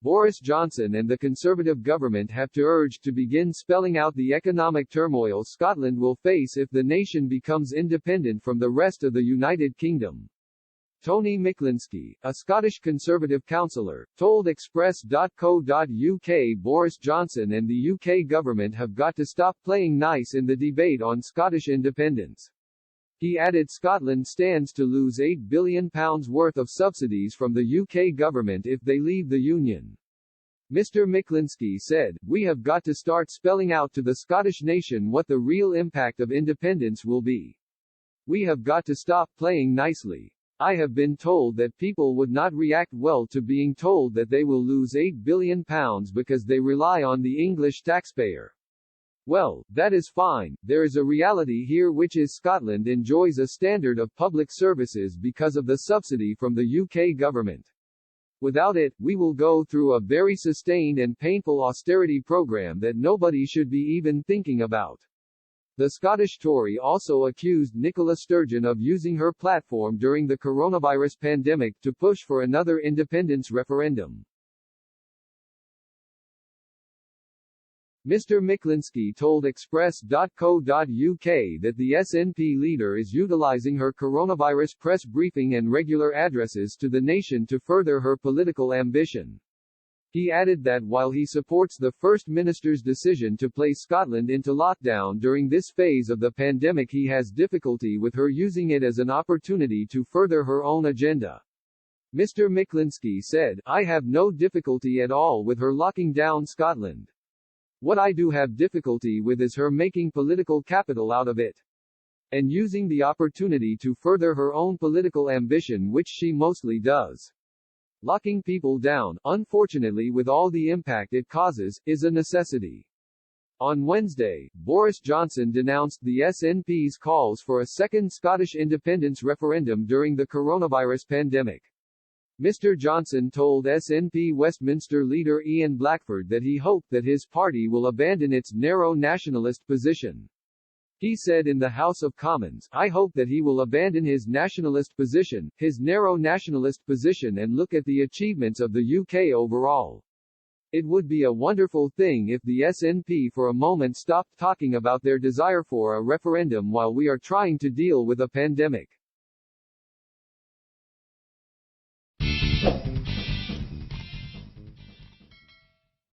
Boris Johnson and the Conservative government have to urge to begin spelling out the economic turmoil Scotland will face if the nation becomes independent from the rest of the United Kingdom. Tony Miklinski, a Scottish Conservative councillor, told Express.co.uk Boris Johnson and the UK government have got to stop playing nice in the debate on Scottish independence. He added Scotland stands to lose £8 billion worth of subsidies from the UK government if they leave the Union. Mr. Miklinski said, "We have got to start spelling out to the Scottish nation what the real impact of independence will be. We have got to stop playing nicely. I have been told that people would not react well to being told that they will lose £8 billion because they rely on the English taxpayer. Well, that is fine. There is a reality here, which is Scotland enjoys a standard of public services because of the subsidy from the UK government. Without it, we will go through a very sustained and painful austerity program that nobody should be even thinking about." The Scottish Tory also accused Nicola Sturgeon of using her platform during the coronavirus pandemic to push for another independence referendum. Mr. Miklinski told Express.co.uk that the SNP leader is utilising her coronavirus press briefing and regular addresses to the nation to further her political ambition. He added that while he supports the First Minister's decision to place Scotland into lockdown during this phase of the pandemic, he has difficulty with her using it as an opportunity to further her own agenda. Mr. Miklinski said, "I have no difficulty at all with her locking down Scotland. What I do have difficulty with is her making political capital out of it. And using the opportunity to further her own political ambition, which she mostly does. Locking people down, unfortunately with all the impact it causes, is a necessity." On Wednesday, Boris Johnson denounced the SNP's calls for a second Scottish independence referendum during the coronavirus pandemic. Mr. Johnson told SNP Westminster leader Ian Blackford that he hoped that his party will abandon its narrow nationalist position. He said in the House of Commons, "I hope that he will abandon his nationalist position, his narrow nationalist position, and look at the achievements of the UK overall. It would be a wonderful thing if the SNP for a moment stopped talking about their desire for a referendum while we are trying to deal with a pandemic."